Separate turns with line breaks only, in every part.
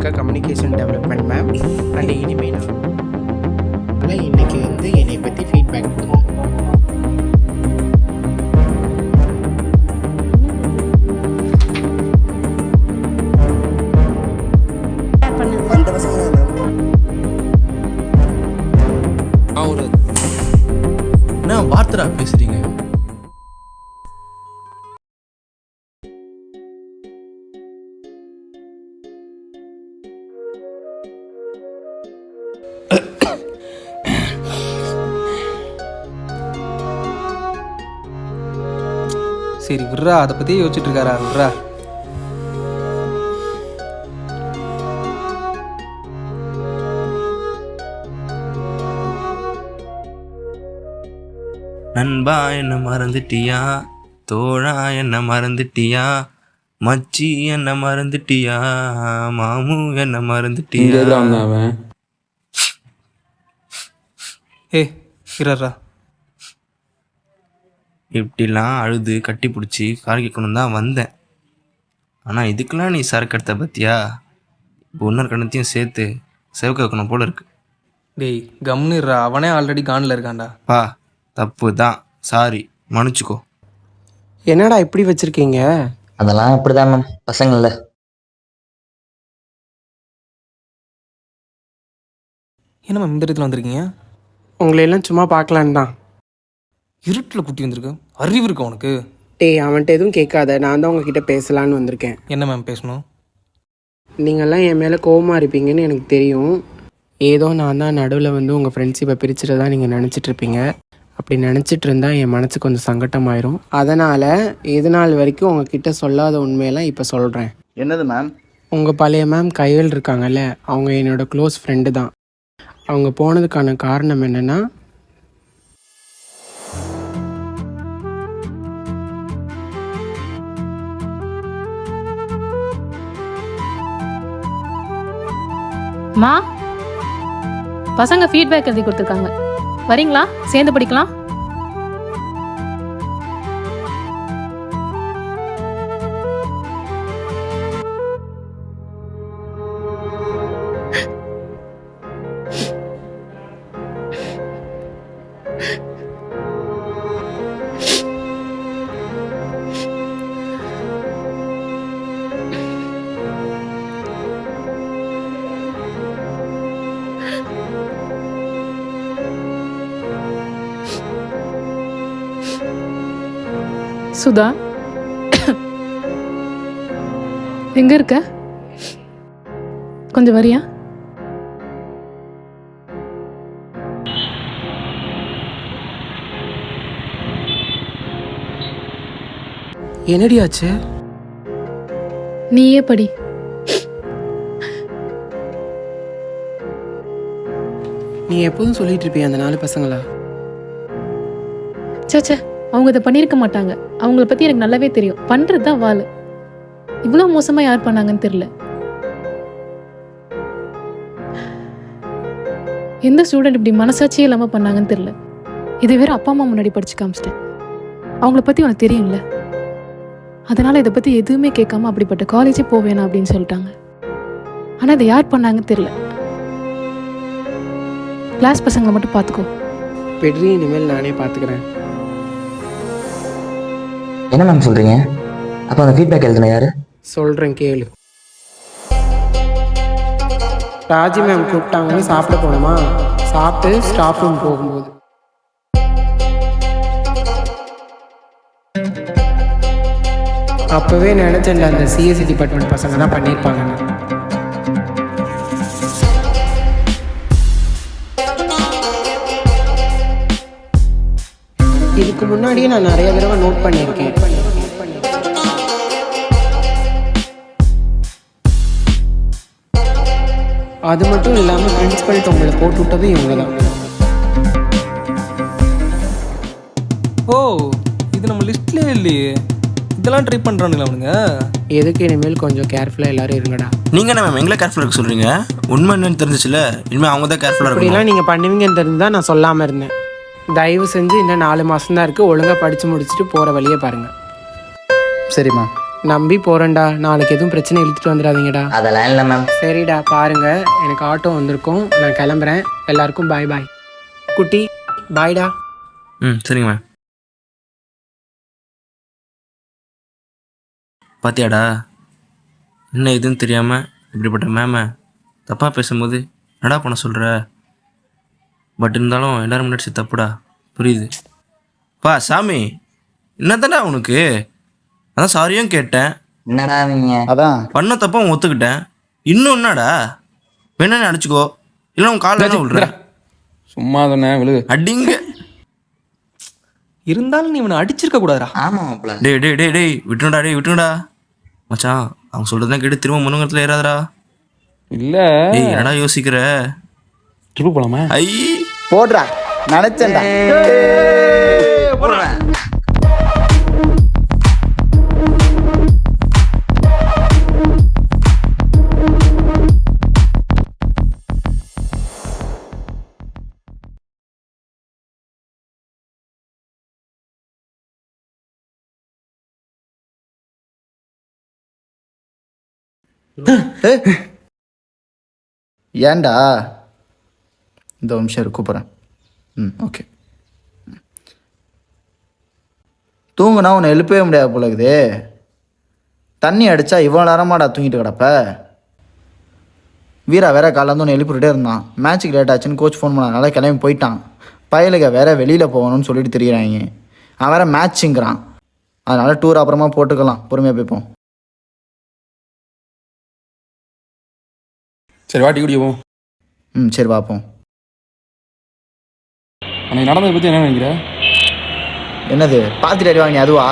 இருக்க communication development ma'am. And இனிமேல் நான் இன்னைக்கு வந்து என்னை பற்றி ஃபீட்பேக் கொடுங்க.
என்ன வார்த்தைடா பேசுறீங்க?
சரி விட்றா, அதை பற்றியே யோசிச்சுட்டு இருக்காரா? விட்றா.
நண்பா என்ன மறந்துட்டியா, தோழா என்ன மறந்துட்டியா, மச்சி என்ன மறந்துட்டியா, மாமு என்ன மறந்துட்டியா.
ஏ இறா.
இப்படிலாம் அழுது கட்டி பிடிச்சி கார் கேட்கணும் தான் வந்தேன். ஆனால் இதுக்கெல்லாம் நீ சரக்கு எடுத்த பத்தியா? இப்போ இன்னொரு கணத்தையும் சேர்த்து செவக்க வைக்கணும் போல இருக்கு.
டேய் கம்னு இருறா, அவனே ஆல்ரெடி கானில் இருக்கான்டா.
பா தப்பு தான், சாரி, மன்னிச்சுக்கோ.
என்னடா இப்படி வச்சுருக்கீங்க?
அதெல்லாம் அப்படிதான் மேம், பசங்கள்ல.
என்ன மேம் இந்த இடத்துல வந்திருக்கீங்க?
உங்களையெல்லாம் சும்மா பார்க்கலான்னு தான்.
இருட்டில் குட்டி வந்திருக்கு, அறிவு இருக்கு உனக்கு?
டேய் அவன்கிட்ட எதுவும் கேட்காத, நான் தான் உங்ககிட்ட பேசலான்னு வந்திருக்கேன்.
என்ன மேம் பேசணும்?
நீங்கள்லாம் என் மேலே கோவமாக இருப்பீங்கன்னு எனக்கு தெரியும். ஏதோ நான் தான் நடுவில் வந்து உங்கள் ஃப்ரெண்ட்ஷிப்பை பிரிச்சுட்டு தான் நீங்கள் நினச்சிட்ருப்பீங்க. அப்படி நினச்சிட்டு இருந்தால் என் மனசு கொஞ்சம் சங்கட்டமாயிரும். அதனால் இது நாள் வரைக்கும் உங்ககிட்ட சொல்லாத உண்மையெல்லாம் இப்போ சொல்கிறேன்.
என்னது மேம்?
உங்கள் பழைய மேம் கைவேல் இருக்காங்கல்ல, அவங்க என்னோடய க்ளோஸ் ஃப்ரெண்டு தான். அவங்க போனதுக்கான காரணம் என்னென்னா,
மா பசங்க ஃபீட்பேக் எழுதி கொடுத்துருக்காங்க, வரீங்களா? சேர்ந்து படிக்கலாம். சுதா எங்க இருக்க? கொஞ்சம் வரியா?
என்னடி ஆச்சு?
நீயே படி.
நீ எப்போதும் சொல்லிட்டு இருப்பிய அந்த 4 பசங்களா?
சேச்சே, அவங்க இதை பண்ணியிருக்க மாட்டாங்க. அவங்கள பற்றி எனக்கு நல்லாவே தெரியும். பண்ணுறது தான் வாள். இவ்வளோ மோசமாக யார் பண்ணாங்கன்னு தெரியல. எந்த ஸ்டூடெண்ட் இப்படி மனசாட்சியே இல்லாமல் பண்ணாங்கன்னு தெரியல. இதை வேற அப்பா அம்மா முன்னாடி படிச்சு காமிச்சிட்டேன். அவங்கள பற்றி உனக்கு தெரியும்ல, அதனால் இதை பற்றி எதுவுமே கேட்காம அப்படிப்பட்ட காலேஜே போவேணா அப்படின்னு சொல்லிட்டாங்க. ஆனால் இதை யார் பண்ணாங்கன்னு தெரியல. கிளாஸ் பசங்களை மட்டும் பார்த்துக்கோ.
பெட்ரி, இனிமேல் நானே பார்த்துக்கிறேன்.
என்ன மேம் சொல்கிறீங்க? அப்போ அந்த ஃபீட்பேக் எழுதுன யாரு?
சொல்கிறேன் கேளு. ராஜி மேம் கூப்பிட்டாங்கன்னு சாப்பிட போனோமா, சாப்பிட்டு ஸ்டாஃப் ரூம் போகும்போது அப்போவே நினச்சேன்ல அந்த சிஎஸ்சி டிபார்ட்மெண்ட் பசங்க தான் பண்ணியிருப்பாங்கன்னு. இதுக்கு முன்னாடியே நான் நிறைய தடவை நோட் பண்ணியிருக்கேன். அது மட்டும் இல்லாமல் பிரின்சிபல்கிட்ட உங்களை போட்டு விட்டதும் இவங்க தான்.
ஓ, இது நம்ம லிஸ்ட்லேயே இல்லையே. இதெல்லாம் ட்ரை பண்ணுறானுங்களா அவனுங்க?
எதுக்கு இனிமேல் கொஞ்சம் கேர்ஃபுல்லாக எல்லாரும் இருங்கடா.
நீங்கள் என்ன மேம் எங்களை கேர்ஃபுல்லாக இருக்க சொல்கிறீங்க? உண்மை என்னன்னு தெரிஞ்சிச்சுல, இனிமேல் அவங்க தான் கேர்ஃபுல்லாக இருக்கும்.
அப்படிலாம் நீங்கள் பண்ணுவீங்கன்னு தெரிஞ்சு தான் நான் சொல்லாமல் இருந்தேன். தயவு செஞ்சு இன்னும் 4 மாதம் தான் இருக்குது, ஒழுங்காக படித்து முடிச்சுட்டு போகிற வழியே பாருங்கள்.
சரிம்மா.
நம்பி போகிறேன்டா, நாளைக்கு எதுவும் பிரச்சனை இழுத்துட்டு வந்துடாதீங்கடா.
அதெல்லாம் இல்லை மேம்.
சரிடா, பாருங்க எனக்கு ஆட்டோ வந்திருக்கும், நான் கிளம்புறேன். எல்லாருக்கும் பாய் பாய். குட்டி பாய்டா.
சரிங்க மேம். பாத்தியாடா, என்ன இதுன்னு தெரியாமல் இப்படிப்பட்ட மேமை தப்பாக பேசும்போது என்னடா பண்ண சொல்கிற? பட் இருந்தாலும் எல்லோரும் முன்னாடி தப்புடா, புரியுது. பா சாமி, என்னதான்டா உனக்கு? அதான் சாரியும் கேட்டேன்,
என்னடா நீங்க?
அதான்
பண்ண தப்பா ஒத்துக்கிட்டேன். இன்னும் என்னடா? வேணா அடிச்சுக்கோ, இல்லை உன் காலில் தான் விழுறேன்.
சும்மா தானே விழு.
அடிங்க.
இருந்தாலும் நீ இவனை அடிச்சிருக்க கூடாதுடா.
ஆமா மாப்பிள்ள.
டேய் விட்டுடா மச்சான். அவங்க சொல்கிறதுலாம் கேட்டு திரும்ப முன்னங்கத்தில் ஏறாதடா.
இல்லை
ஏய் என்னடா யோசிக்கிற?
ட்ரிப்பு போகலாமா?
ஐ
போடுறா, நினைச்சேன்டா. ஏன்டா? இந்த நிமிஷம் இரு, கூப்பிட்றேன். ஓகே. தூங்குனா உன்னை எழுப்பவே முடியாது போல இருக்குது. தண்ணி அடித்தா இவ்வளோ நேரமாடா தூங்கிட்டு கிடப்ப? வீரா வேற காலைல வந்து உன்னை எழுப்பிட்டே இருந்தான். மேட்ச்சுக்கு லேட் ஆச்சுன்னு கோச் ஃபோன் பண்ணாதனால கிளம்பி போயிட்டான். பயலுக வேற வெளியில் போகணும்னு சொல்லிட்டு தெரியுறாங்க. அவன் வேற மேட்ச்சுங்கிறான். அதனால டூர் அப்புறமா போட்டுக்கலாம், பொறுமையாக போய்ப்போம்.
சரி வாட்டி குடிப்போம்.
சரி பார்ப்போம்.
அன்னைக்கு நடந்ததை பற்றி என்ன நினைக்கிற?
என்னது பார்த்துட்டு அடி வாங்கினி அதுவா?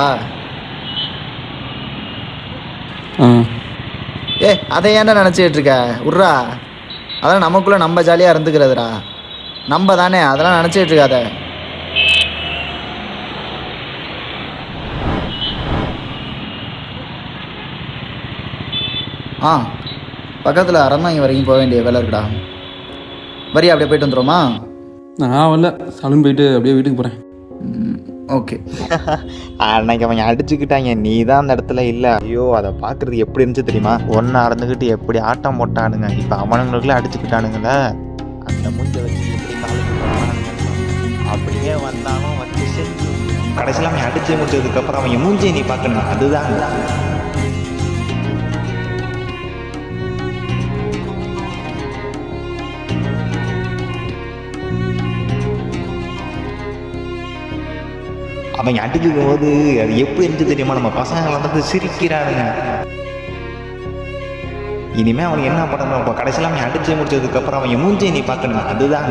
அதை ஏன்டா நினச்சிக்கிட்டு இருக்க? விட்றா, அதெல்லாம் நமக்குள்ளே நம்ம ஜாலியாக இருந்துக்கிறதுடா. நம்ம தானே, அதெல்லாம் நினச்சிக்கிட்டு இருக்காத. பக்கத்தில் அரண்மனை வரைக்கும் போக வேண்டிய வேலை இருக்குடா. வரியா அப்படியே போயிட்டு வந்துடுமா?
நான் வரல, சலூன் போயிட்டு அப்படியே வீட்டுக்கு போகிறேன்.
ஓகே.
அன்னைக்கு அவங்க அடிச்சுக்கிட்டாங்க, நீ தான் அந்த இடத்துல இல்லை. ஐயோ, அதை பார்க்குறது எப்படி இருந்துச்சு தெரியுமா? ஒன்றா இருந்துக்கிட்டு எப்படி ஆட்டம் போட்டானுங்க. இப்போ அவனுங்களுக்குள்ளே அடிச்சுக்கிட்டானுங்கள, அந்த மூஞ்ச வச்சு எப்படி காலேஜ் அப்படியே வந்தாலும் வச்சு கடைசியில் அவன் அடிச்சு முடிச்சதுக்கப்புறம் அவங்க மூஞ்சியை நீ பார்க்கணும். அதுதான் அவங்க அடிக்கும் போது அது எப்படி இருந்துச்சு தெரியுமா? நம்ம பசங்க வந்து சிரிக்கிறானுங்க. இனிமே அவனுக்கு என்ன பண்ணணும்? இப்போ கடைசியில் அவன் அடிச்சு முடிச்சதுக்கப்புறம் அவங்க மூஞ்சியை நீ பார்க்கணும். அதுதான்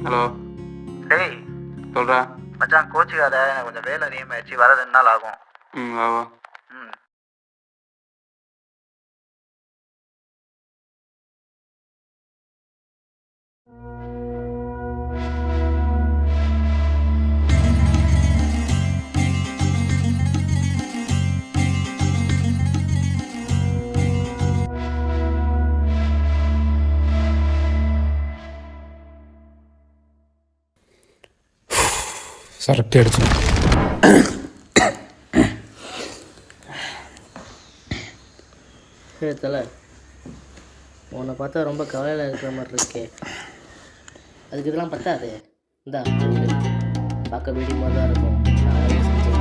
ஹலோ.
டேய்
சொல்கிறா.
மச்சான், கோச்சுக்காத, எனக்கு கொஞ்சம் வேலை அதிகமாகிடுச்சு, வர 2 நாள் ஆகும்.
ஆவா. சரட்டி அடிச்சு
தலை, உன்னை பார்த்தா ரொம்ப கவலையில் இருக்கிற மாதிரி இருக்கே. அதுக்கு இதெல்லாம் பத்தாது. இந்தா பார்க்க வீடியோ தான் இருக்கும். நானே செஞ்சேன்.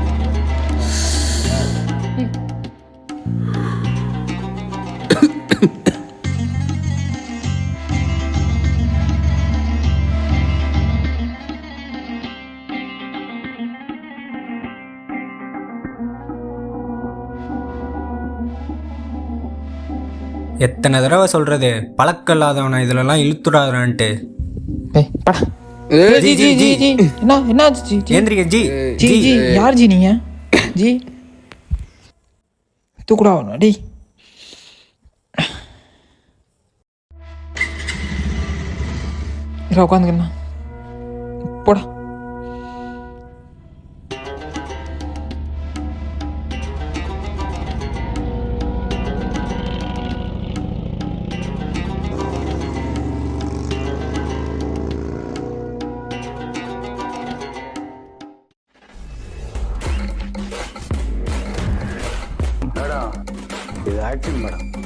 எத்தனை தடவை சொல்கிறது, பழக்கம் இல்லாதவனை இதிலெல்லாம் இழுத்துடாதான்ட்டு. ஜி ஜி ஜி ஜி என்ன ஆச்சு ஜி ஜி
ஏந்திரிங்க ஜி
ஜி ஜி யார் ஜி நீங்க ஜி தூக்குடா அவனை டேய் உட்காந்துக்கண்ணா போடா
மேடம் இது ஆக்ஷன் மேடம்